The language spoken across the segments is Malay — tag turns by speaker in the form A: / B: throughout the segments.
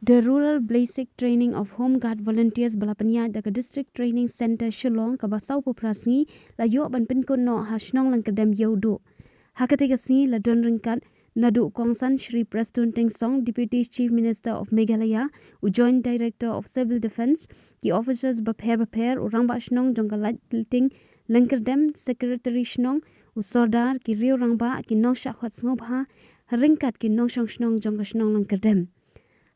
A: The Rural Basic Training of Home Guard Volunteers Balapanya the District Training Center Shillong Kabasau Puprasngi la yo ban pin kun no hashnong lang kadam yodo. Hakatigasi la don ringkat Nadu Kongsan Shri Preston Ting Song, Deputy Chief Minister of Meghalaya, Joint Director of Civil Defence, ki officers bapher urang ba shnong jonggalat ting langkerdem Secretary shnong usordar ki riu rangba ki nong shakhwat snobha ringkat ki nong shnong jongga shnong langkerdem.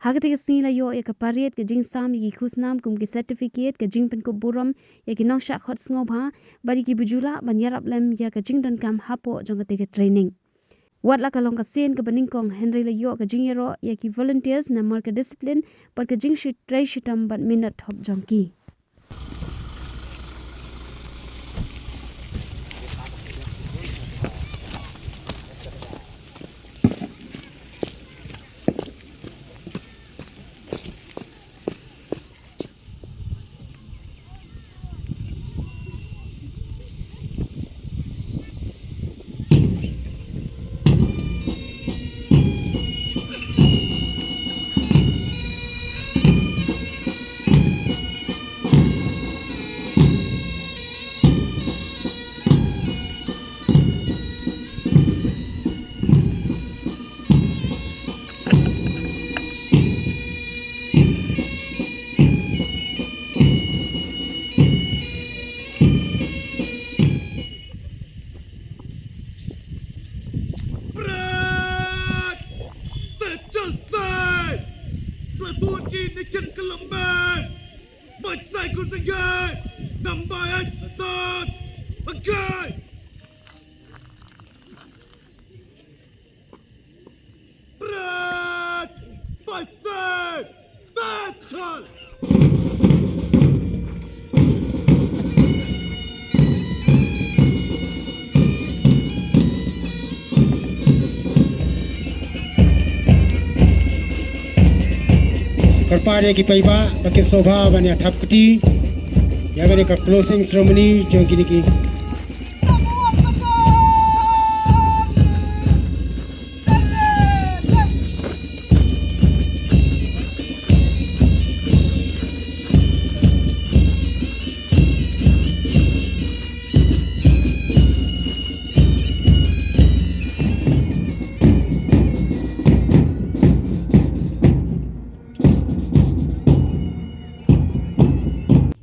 A: Hakatika sila yo ya kapariet ke jing sam yi khusnam kum ki certificate ke jing pen ko buram ya ki nong sha khot sngob ha bari ki bujula ban yarap lem ya ke jing don kam hapo jong ke training wat la kalong ka sen ke baning kong Henry la yo ke jing yero ya ki volunteers na mar ke discipline par ke jing shi trai shitam ban minute hop jong ki
B: Kerpade ki paiba pakai sobha bani athap kuti ya bani ka closing ceremony jo kini ki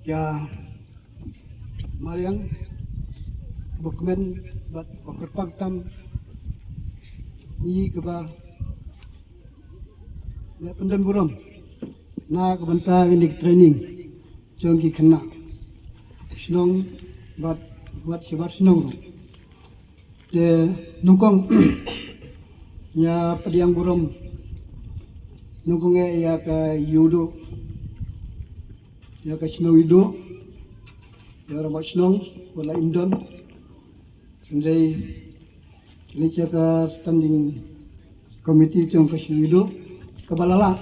B: ya Mariang dokumen bat berpaktam ni keba ya pendan buram na kebanta ini training jongki kena snong bat buat sibat snong de nungkong ya pediang buram nungkongnya ya ke yudo ya kasino itu ya orang masnong wala indon sendai ini jaga standing committee jong kasino itu kebalala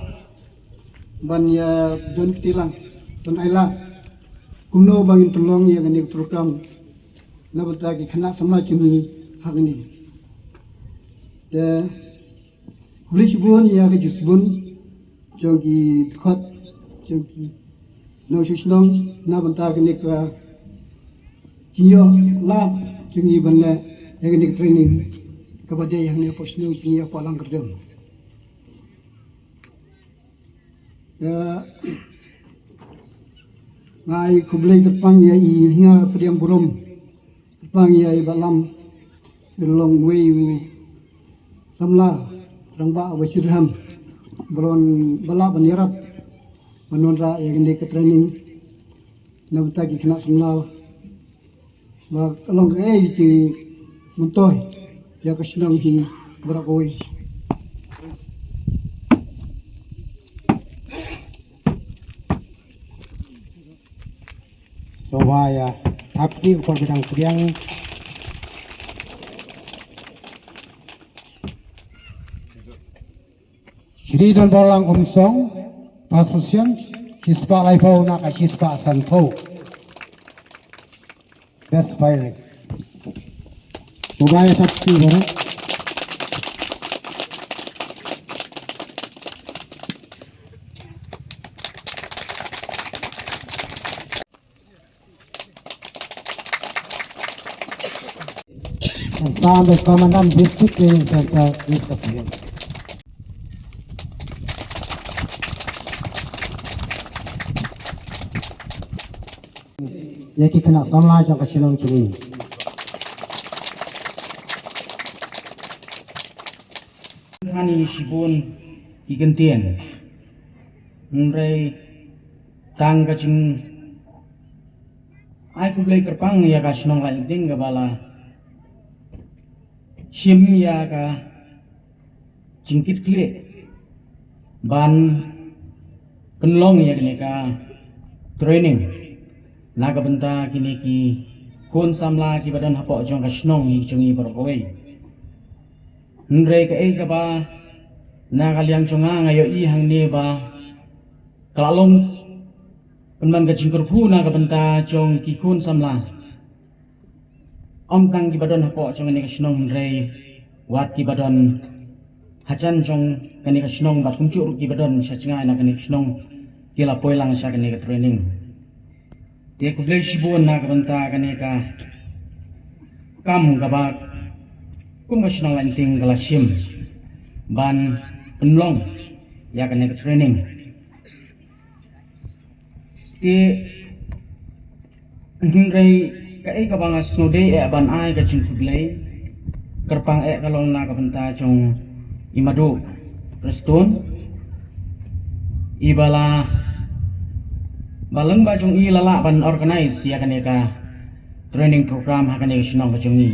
B: ban ya don ketilang don aila kumno bangin tolong ya gani program na batagi khana samla chumi hagni de kulis bun ya ke jisbun jogi khot jogi no shishnong na banta kene ka jiyo lab jungi banne eknik training kabade yang ne posno jiyo palang kerdem ya ngai kublai tepang ya i hinga pediam burom tepang ya i balam long way samla rangba wasirham belon bala banyarap menonra yang ini ke training nabta ki kena semla ba kalong ke ji muntoy ya ka sinang hi barakoy sobaya aktif ko bidang kriang Shri Don Borlang Umsong Pas position, Chispa Laifau nak Chispa Sanfau. Best firing. Subaya sakti baru.
C: and Sam, the Commandant District Training Center, is Kassim. Yaki kena samla jang kasilong curi.
D: Hani sibun igentian. Nrai tang kacing ai ku blai kerpang ya ka sinong lai ding ga bala sim ya ka jingkit kle ban penlong ya kene ka training naga benta kini ki kon samla ki badan hapo jong ka sinong hi jongi berkowe nrai ka e ka ba naga liang jonga ngayo i hang ne ba kalalong penman ka jingkur pu na ka benta jong ki kun samla om tang ki badon hapo jong ni ka sinong rei wat ki badon hajan jong kani ka sinong bat kumcu ki badon sa chingai na kani sinong ki la poilang sa kani ka training te ku blei sibun na ka benta kani ka kam ka ba kum ka sinong lain ting kala sim ban penlong ya kani ka training ti ngai ka e ka banga snode e ban ai ka chin kublai kerpang e kalong na ka benta jong imadu reston ibala balang ba jong i lala ban organize ya kan ka training program ha kan sinong ka jong i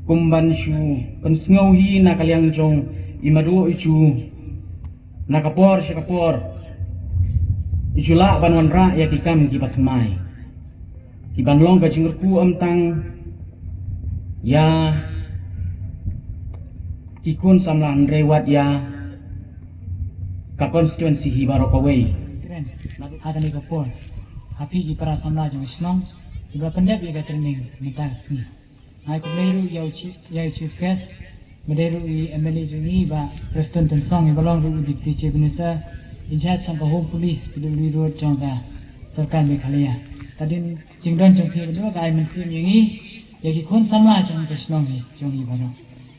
D: kumban shu kan sngow hi na kalyang jong imadu ichu nakapor sikapor Ijula banwan ra ya kikam ki patmai ki banlong ka jingku amtang ya kikun samlan rewat ya ka constituency hi barokawe
E: tren ada ni kapor happy ki para samla jong snong ibra pendep ya ka training mitas ni ai ko leru ya chief guest mederu I MLA jongi ba president song ibalong ru dikti chief minister in charge of the home police PWD road jongka sarkar Meghalaya tadin jingdon jong phe do ga men sim yingi yaki khon samla jong kashnong hi jongi baro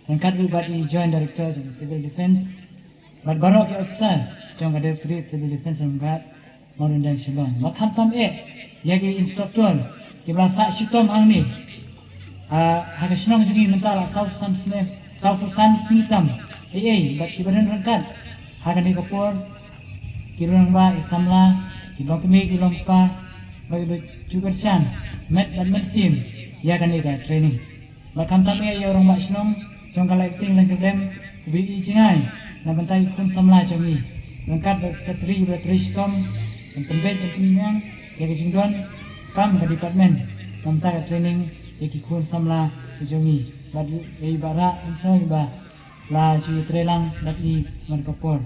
E: rangkat ru bat I joint director jong civil defense bat baro ki officer jong directorate civil defense amgat modern dan shilong makham tam e yaki instructor ki bla sa shitom angni ha kashnong jongi mentala south sun singitam bat ki badan rangkat ha kan ni kapor kirang ba isamla kilong kami kilong pa bagi jukersan met dan sim ya kan ika training bakam tami ya orang ba sinong jong kalai ting lang jodem bi jingai na bantai kun samla jongi lengkap ba sekretari ba tristom dan pembet dan penyang ya ke jingdon kam ke department namta training ya ki kun samla jongi badu ei bara insoi ba la ju trelang dat I markapor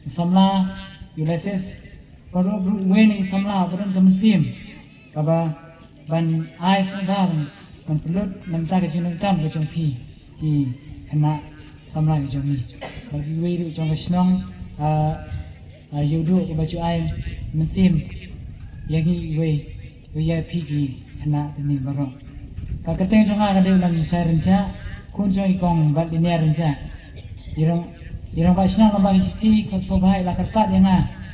E: samla Ulysses baru wen samla badan kemesim kaba ban ais ban pelut namta ke jinung kam ke jongpi ki kena samla ke jongi bagi weru jong ke snong yudu ke baju ai mesim yagi we ya pi ki kena teni baro ka keteng jonga ka de ulang jisa renca kun jong ikong bat linear renca irang ba snang lamba siti ko sobai la karpat yang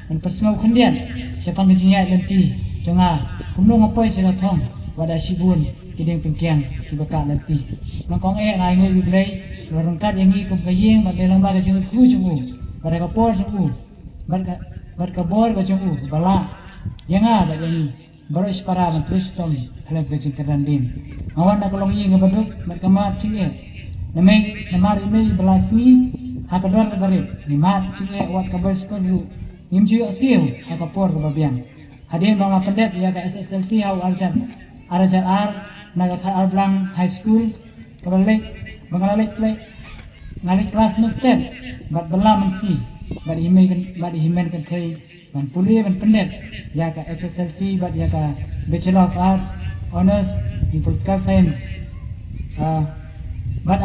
E: men persngau khendian sepang kejinya nanti jonga kumno ngapoi sega thong wada sibun kideng pengkiang ki baka nanti mangkong ngai ngoi blai lorongkat yangi kum kayeng bat lelang ba jeng ku jongu bada kapor jongu bat kabor ko jongu bala yanga bat yangi baros para mentris tom khalem kejing kerandin awan na kolong yi ngabaduk bat kamat cinge namari mei belasi hakador barit nimat cinge wat kabar skadru nimju asiu hakapor kebabian hadir bang pendep ya ka SSLC hau arjan naga khar arblang high school kabalik bangalalik play ngalik kelas mestep bat bela mensi bat himen kan thei ban puli ban pendep ya ka SSLC bat ya ka Bachelor of Arts Honors in Political Science bat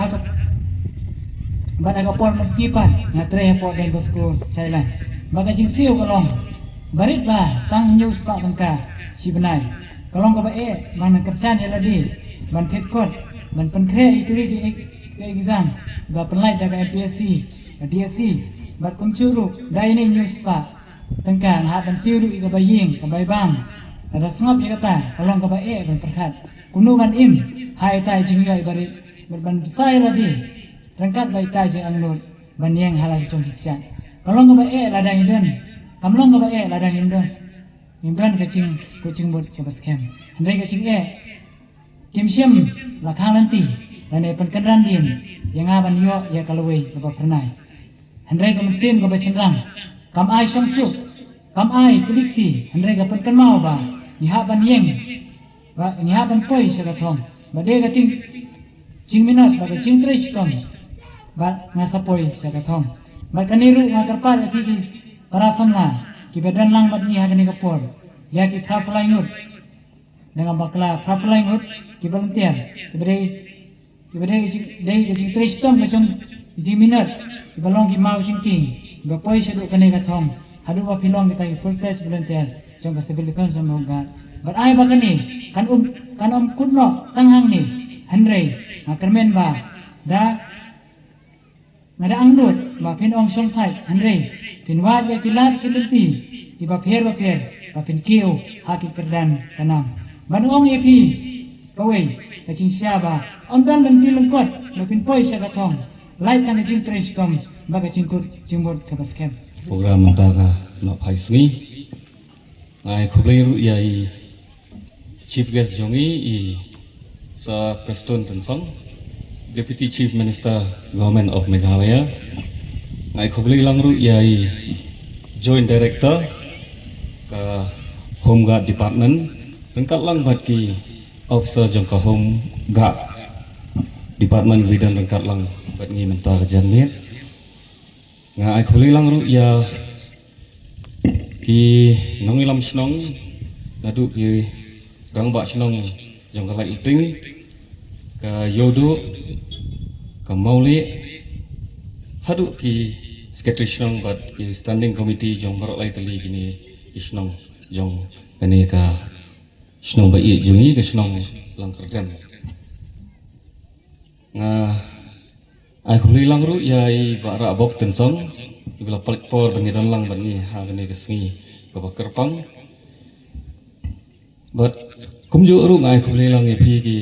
E: hakapor mensipan ngatre hapo dan bosku Thailand baga jing siu kalong barit ba tang news pa tangka si benai kalong ka ba mana kersan ya ladi ban tet kot ban penkre itu ke exam ba penlait da MPSC DSC bat kumcuru da ini news pa tengkan ha ban siru ka baying ka baybang ada sengap ya kata kalong ka bae ban perkat kunu ban im hai tai jingai barit ban besai ladi rengkat bai tai jing angnut ban yang halagi chong kiksan kalong ka bae ladang indon kamlong ka bae ladang indon imran kacing kucing bot ke baskem handai kacing kim siam la khang nanti lane pen kanran din yang aban yo ya kalawei ka pernai handai ka mesin ka bachinrang kam ai samsu kam ai pelikti handai ka pen kan mau ba ni ha ban yeng ba ni ha ban poi sa ka thong ba de ka ting ching minat ba ka ching tres tom ba ngasa poi sa ka thong ba kaniru ngakarpal ki para samla ki bedan lang bat ni ha ni kapor ya ki prapulai ngut dengan bakla prapulai ngut ki volunteer ki bere dei ki tres tom ka chong ji minat ki balong ki mau sing king ba poi sa du kane ka thong hadu ba pilong kita ki full fledged volunteer chong ka civil defense mo ga but ai ba kani kan kunno tanghang ni handrei kermen ba da ngada angnut ba pin ong song thai handrei pin wat ya kilat kilati di ba pher ba pin kiu haki kerdan kanam ban ong ye pi kawei ka ching sia ba om dan lenti lengkot ba pin poi sa ka thong lai kan jing tres tom ba ka ching kut chimbot ka baskem
F: program mentaga na phai sui ngai khublei ru yai chief guest jongi I sa Preston Tensong Deputy Chief Minister Government of Meghalaya ngai khublei lang ru yai Joint Director ka Home Guard Department rengkat lang bat ki officer jong ka Home Guard Department bidan rengkat lang bat ngi menta ka janmiet ngai khublei lang ru ya ki nongilam snong nadu ki rang ba snong jong kalai iting ka yodo ka mauli hadu ki secretary snong bat ki standing committee jong barok lai tali kini snong jong kani ka snong ba I jungi ka snong lang kerdan nga ai khuli lang ru yai ba ra bok tensong ibla palik por bangidan lang bani ha kani kesngi ka bakerpang but kumju ru ngai khuli lang pi ki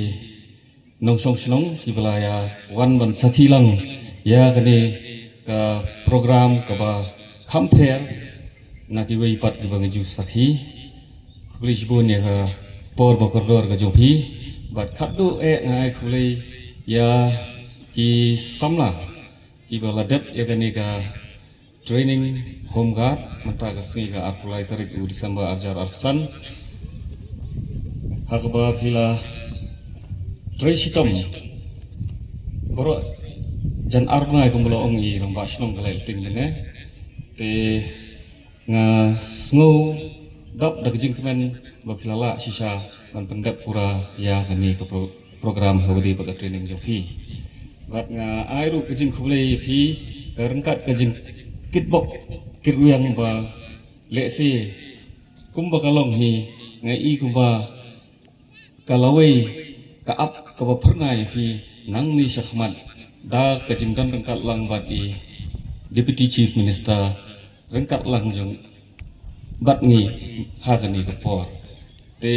F: nong song snong ki bala ya wan ban sakhi lang ya kani ka program ka ba compare na ki wei pat ki bang ju sakhi khuli jibun ya ka por bakordor ka jopi but khadu ngai khuli ya ki samla ki bala dep ya kani ka training home guard menta ka singi ka arpulai tarik u Desember ajar arsan hakba pila tresitom boro jan arngai kumlo ong I ramba snong kalai ting ne te nga sngo dap dak jing kemen ba pila la sisa man pendap pura ya kani ka program hawdi ba training jopi bat nga airu kejing khulei phi rengkat kejing kitbok kiruyang ba lesi kumba kalong hi ngai I kumba kalawei ka ap ka ba pernai phi nang ni sakhmat da kejing dan rengkat lang bat I Deputy Chief Minister rengkat lang jong bat ngi ha kani ka por te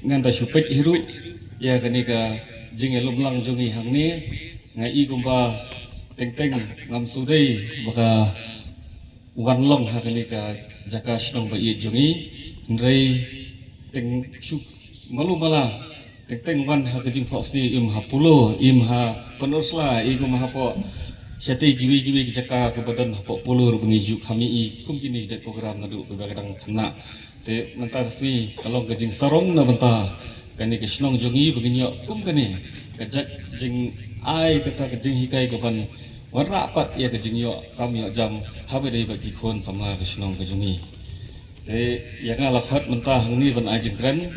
F: nganda supet hiru ya kani ka jing elum lang jongi hangni ngai I kumba teng ngam sudai baka wan long ha kani ka jaka snong ba I jongi ndrei teng suk malu mala teng wan ha kejing phos ni im ha pulo im ha penosla I kum ha po sate giwi jaka ke badan ha po pulo ru bengiju kami I kum kini jak program nadu ke kadang kena te menta swi kalau kejing sarong na benta kani ke snong jongi beginyo kum kani kajak jing ai kata kejing hikai ke ban warna apat ya kejing yo kam yo jam habe dei bagi khon samla ke snong ke jongi te ya ka lakhat menta hangni ban ai jing kran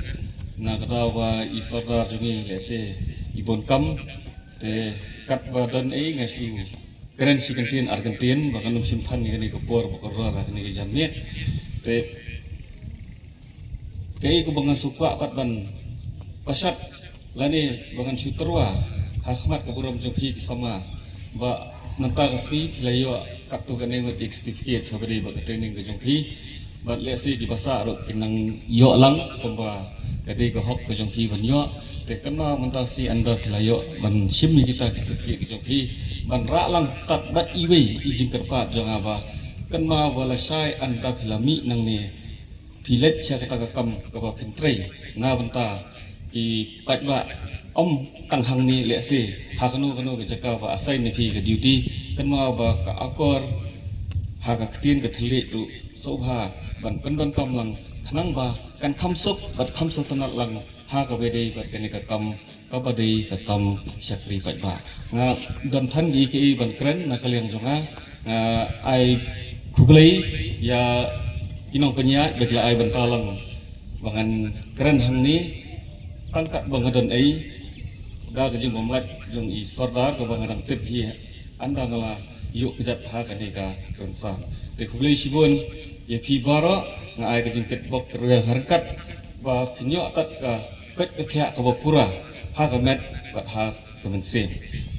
F: na kata wa isodar jungi lese ibon kam te kat badan ngasu keren si kentin Argentin bahkan sim than ni ko por bokor ra ni janmiet te kei ko bangan supa pat ban pasat lani bangan suterwa hakmat keburam jongki sama ba nanta kasih pelayo kaptu kene ngot certificate sabari ba training ke jongki ba lesi di pasar kinang yo lang pemba kadi ke hok ke jongki ban yo te kena mentasi anda pelayo ban simmi kita certificate ke jongki ban ra lang tat bat iwe ijing kerpat jong apa kena wala sai anda pilami nang ni pilet sia kata kam ke ba pentre na benta ki patwa om tanghang ni lesi hakanu kanu ke jaka ba asai ni pi ke duty kena ba ka akor haka ketin ke thli tu sobha ban pendon kam lang khnang ba kan khamsuk bat khamsuk tanat lang ha ka bede bat kene ka kam ka bade ka kam syakri patwa nga don than gi ke ban kren na kaliang jonga ai kuglei ya kinong penya begla ai bentalang bangan keren hang ni tangkat bangadon ai da ke jing bomlat jong i sordar ke bangadang tip hi anda ngala yuk kejat ha ka ni ka konsa te kuglei sibun ya pi baro nga ai ke jing ket bok kerja harkat ba pinyo tat ka ket ke khya ka pura ha ka met bat ha ke mense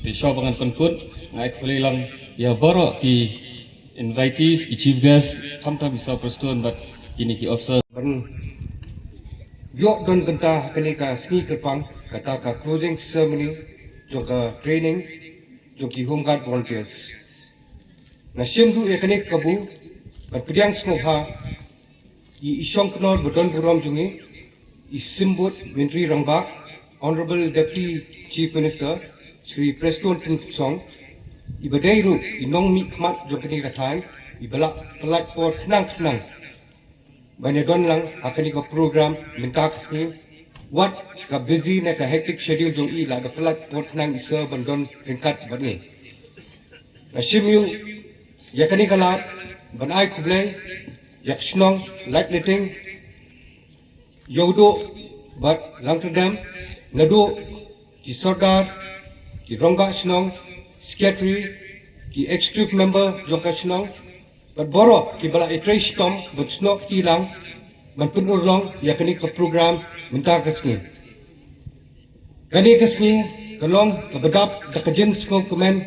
F: te sho bangan konkun nga ai kuglei lang ya baro ki invitees ki chief guest kamta bisa preston but kini ki officer
G: ban yo don benta kani ka ski kerpang kata ka closing ceremony joka training joki home guard volunteers na shimdu ekani kabu ban pidyang snobha I isyong knor bodon buram jungi I simbut Menteri Rangba Honorable Deputy Chief Minister Sri Preston Tingsong ibadairu inong mi khmat jokani kathan ibala pelat por khnang banyak don lang akani ka program minta kasni what ka busy na ka hectic schedule jong I la ka pelat por khnang isa bandon ringkat bani ashimyu yakani kalat banai khuble yakshnong light lighting yodo bat langtadam nadu ki sordar ki rongba snong secretary ki executive member jongkasnong but boro ki bala itrace tom but snok tilang man pun urlong yakni ka program minta kasni kani kasni kalong kabadap da kajin skong kumen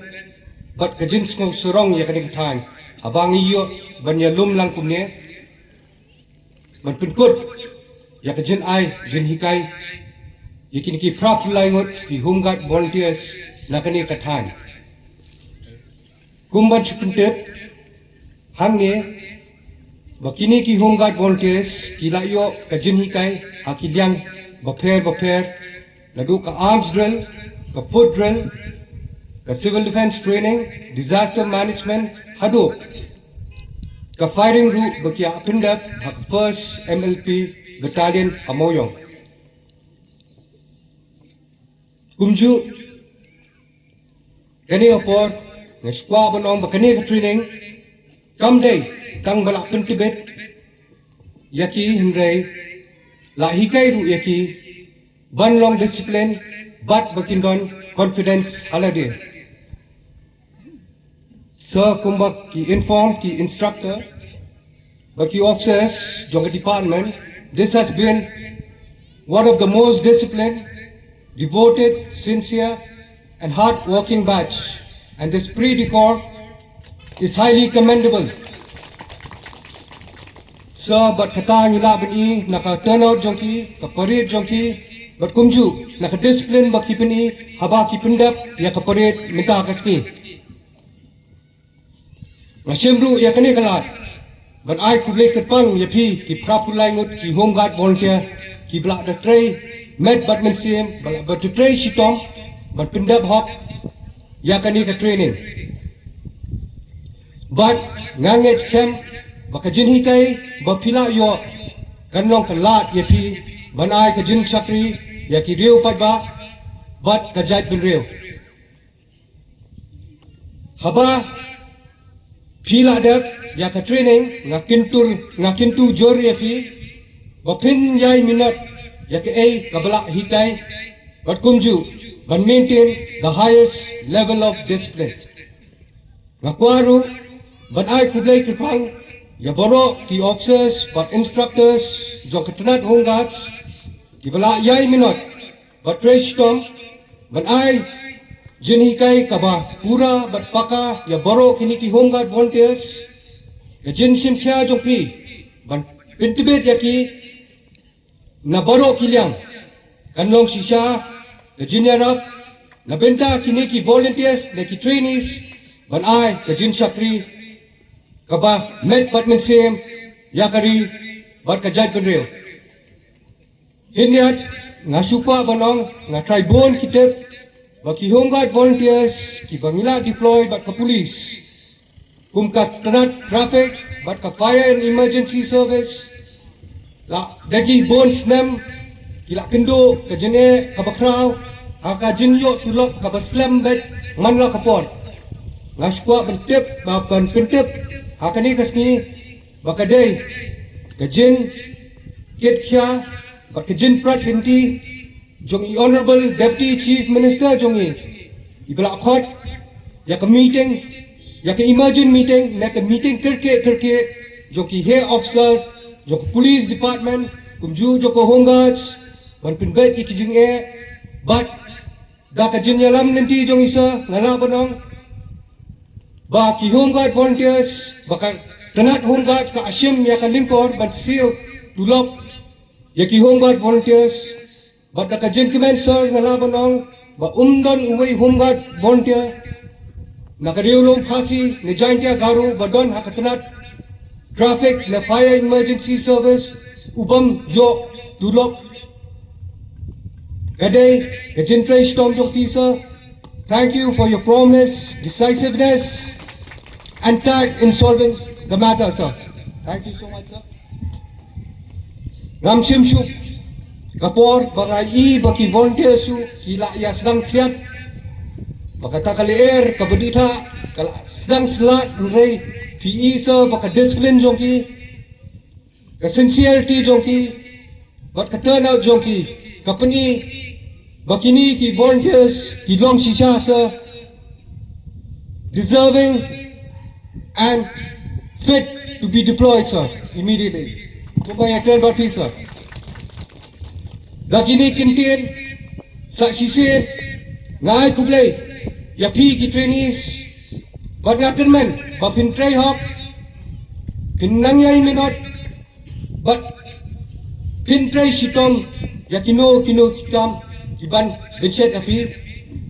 G: but kajin skong surong yakni kathan abang iyo banya lum lang kumne man pun kut yakajin ai jin hikai yakini ki prap laingot ki home guard volunteers nakani kathan kumban sepentep hangne bakini ki home guard volunteers kilayo kajin hikai hakiliang baper ladu ka arms drill ka foot drill ka civil defense training disaster management hadu ka firing route bakia apindap hak first MLP battalion amoyong kumju kani opor na squad banong bakani ka training kam day tang balak pentibet yaki hindray lahikai ru yaki ban long discipline bat bakindon confidence halade sir kumbak ki inform ki instructor baki officers jong department this has been one of the most disciplined devoted sincere and hard working batch and this pre-decor is highly commendable. Sir, but kata nila bini naka turnout jongki, ka parade jongki, but kumju naka discipline baki bini haba ki pendap ya ka parade minta kaski. Nashimru ya kani kalat, but I kublai kerpang ya pi ki prapulai ngut ki home guard volunteer ki blak the tray med badman sim balak but the tray shitom but pendap hok ya kani ka training. But ngangets kem bakajin hikai bapila yo kanong kalat yepi banai kajin sakri ya ki riu patba but kajat bin riu haba pila dak ya ka training ngakintu jor yepi bapin yai minat ya ke ai kabala hikai but kumju but maintain the highest level of discipline ngakwaru but I kublai kerpang ya boro ki officers but instructors jong ketenat home guards ki bala yai minot but trace tom but I Jenikai kaba pura bat paka ya baro kini ki home guard volunteers ya jin sim kya jongpi ban pintibet ya ki na baro kiliang kanlong sisha ya jin yanak na benta kini ki volunteers na ki trainees ban ai ya jin shakri kaba met bat mensem ya kari bat kajat benril hinyat ngasupa banong nga tribun kitep baki home guard volunteers ki bangila deploy bat ka police kum ka tanat traffic bat ka fire and emergency service la dagi bon snem kila kendo ka jene ka bakraw aka jinyo tulok ka baslam bet manla kapor ngaskwa bentep ba ban pentep hakani kasni bakadai ka jin ket kya bat ka jin prat linti jong i honorable deputy chief minister jong i bela khot ya ka meeting ya ka emergent meeting na ka meeting kerke jong ki head officer jong police department kumju jong ko home guards ban pin bet ki jing but da ka jin yalam nanti jong isa ngala banong ba ki home guard volunteers baka tanat home guards ka asim ya ka lingkor ban seal tulop ya ki home guard volunteers but the Kajin Commencer Nalabanong, ba umdon uway home guard volunteer, nakariulong kasi ni Jaintia Garu, badon hakatanat, traffic na fire emergency service, ubam yo tulok. Kaday, Kajin Trace Tom Jong Fisa, thank you for your promise, decisiveness, and tact in solving the matter, sir. Thank you so much, sir. Ramsim Shuk. Kapor barai baki volunteer su kila ya sedang siat baka kalier kabedita kala sedang selat rei PE so baka discipline jongki ka sincerity jongki bat ka turn out jongki company bakini ki volunteers ki long shisha sa deserving and fit to be deployed, sir, immediately. Kumaya klan bat sir. Dakini kintin sa sisir ngai kublay ya pi ki trainees bat ngakenmen ba pin tray hok pinangyay minot bat pin tray sitom ya kino kikam iban bencet api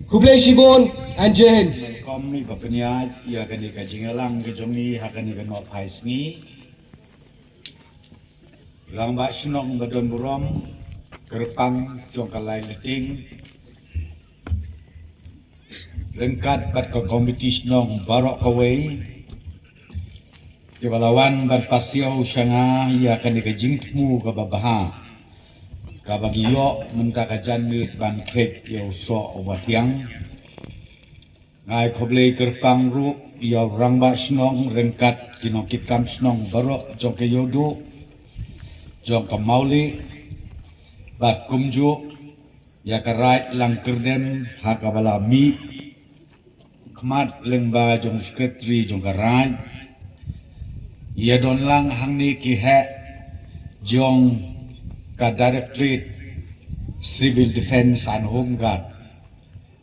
G: kublay sibon anjen
H: Welcome ni papanyat ya kani ka jingalang ke jongi hakani ka no paisngi lang ba sinong badon burom Kerpang jongkalai leting lengkat bat ke kompetis nong barok kawai kebalawan bat pasiau syanga ia akan dikejing temu ke babaha kabagi yok mentaka janmit ban kek yau so obatiang ngai koblei kerpang ru yau rangba snong lengkat kinokit kam snong barok jong ke yodo jong ke mauli bat kumju ya karait lang kerdem hakabala mi kmat lengba jong sekretari jong karait ya don lang hangni ki he jong ka directorate civil defense and home guard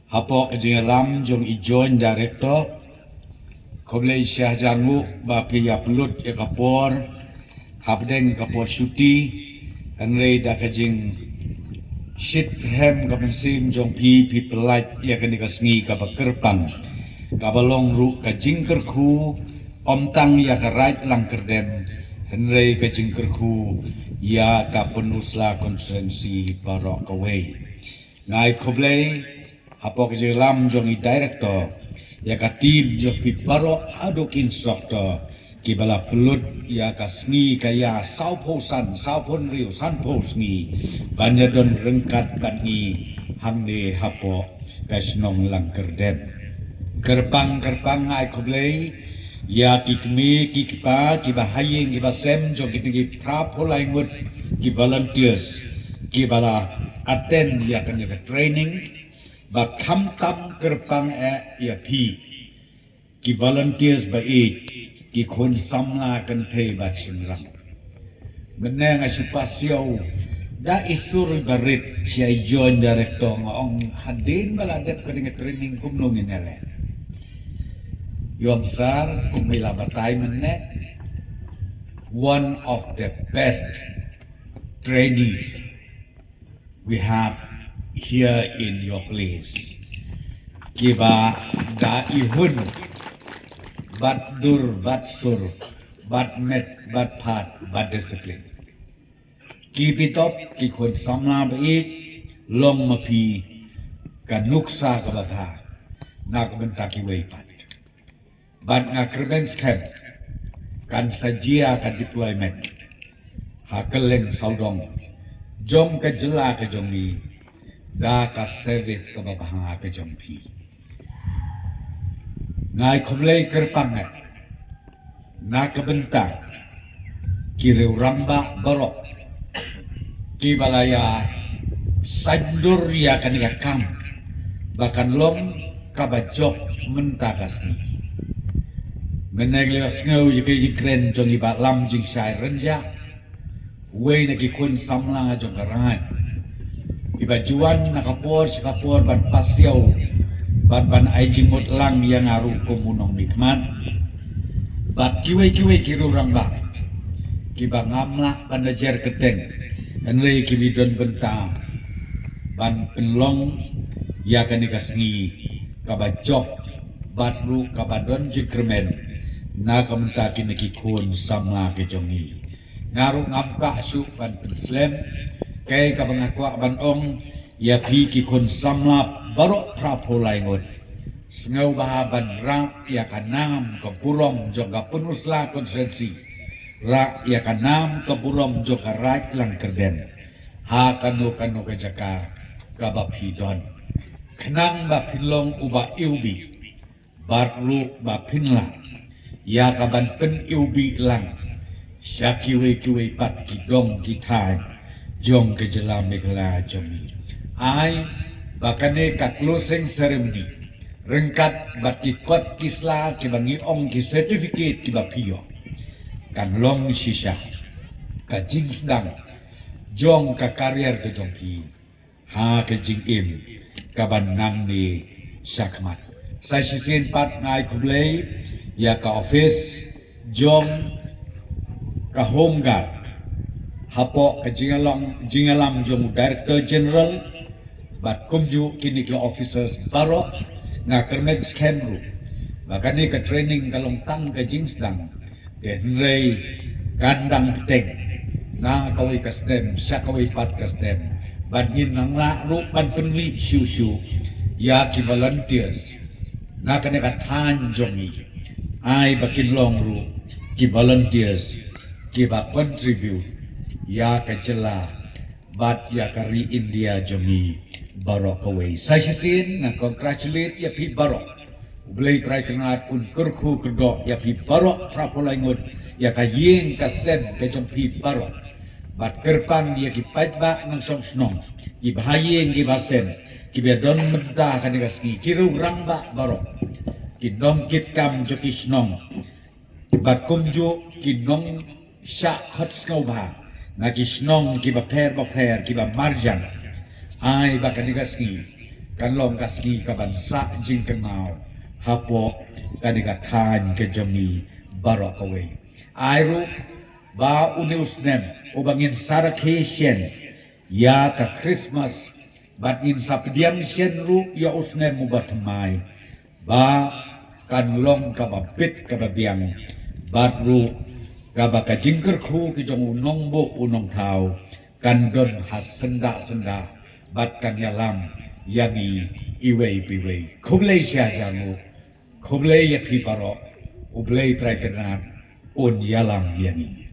H: hapo jingalam jong i join director koblei syah jangu ba piya pelut ya kapor habdeng kapor syuti anrei da kajing shit hem kapensim jong pi pelait ya kani kasngi ka bakerpang ka balong ru ka jingkerku omtang ya ka right lang kerdem henrei ka jingkerku ya ka penusla konferensi barok kawai ngai koblei hapok jelam jong i director ya ka tim jong pi barok aduk instructor kibala pelut ya kasngi kaya sauposan saupon riu sanpo sngi banyadon rengkat bangi hamne hapo kasnong lang kerdem kerpang ngai koblei ya kikmi kikpa kibahaying kibasem jong kitigi prapolai ngut ki volunteers kibala attend ya kan ya training ba kamtam kerpang ya pi ki volunteers ba ki khun samla kan thei bat sinrang meneng asupasio da isur garit siya join director nga ong hadin baladep kading training kumnong inele. Yung sar kung may labatay man ne, one of the best trainees we have here in your place. Kiba da ihun bat dur bat sur bat met bat pat bat discipline. Keep it up, ki kon samla baik, long mapi, kan nuksa ka babha, na kabenta ki waypat. But nga Crebens camp, kan sajia ka deployment, hakeleng saudong, jom ka jela ka jongi, da ka service ka babha ka jompi. Ngai kublay kerpangat, na kabenta, ki ramba barok, ki balaya sandur ya kaniga kam bahkan long kabajok mentakas ni meneglios ngau jike kren jong iba lam jing sai renja we na ki kun samla jong karangan iba juan nakapor sikapor ban pasiaw ban ai jingmut lang yang aru komunong mikman bat kiwe kiru ramba kiba ngamla panajer keteng Henry kibidon benta ban penlong ya kanikasngi kabajok batru kabadon jikremen na kamenta kinakikun sama kejongi ngaru ngamka su ban penslem kay kabangakwa ban ong ya pi kikun sama barok prapolay ngot sengaw bahaban ra ya kanam kapurom joga penusla konsensi ra ya kanam kaburom joka right lang kerden ha kanu ke jaka kabapidon kenang ba pinlong uba iubi barlu ba pinla ya kaban pen iubi lang syakiwe kiwe pat kidong kitai jong ke jelam megla jomi ai bakane ka closing ceremony rengkat bat kikot kisla kibangi ong ki certificate kibapio kan long sisa ka jing sedang jong ka karier ke jongpi ha ke jing im ka banang ni sakmat sa sisin pat ngai kublay ya ka office jong ka home guard hapo ka jingalam jong director general bat kumju kini ka officers baro nga kermets kemru bakani ka training kalong tang ka jing sedang Henry kandang peteng na kawai kasdem siya kawai pat kasdem bagin nang lakro pan penli siu ya ki volunteers na kanekatan jongi ay bakin long ru ki volunteers ki ba contribute ya kajela bat ya kari India jongi barok kawai sa sisin na congratulate ya pi barok Blay kray kenat un kurku kedok ya pi barok prapolay ngot ya kayeng kasem kajong pi barok bat kerpang dia ki paitba ng song ki bahayeng ki basem ki bedon menta kanigasni kiru ramba barok ki nongkit kam joki snong bat kumju ki nong sya khat skau ba na ki snong ki ba per ki ba marjan ai ba kanigasni kan long kasni ka bansa jing kenau hapo kanigatan ke jami barok away ayro ba uniusnem ubangin sarakesyen ya ka Christmas bat in sapdiang syen ru ya usnem mubatmai ba kanlong kababit kababiang bat ru kaba kajingker khu ki jong unongbo unong tau kandon has senda bat kan yalam yani iwei piwei kublay siya jamu kublay ya pi barok ublay try kenat un yalam yani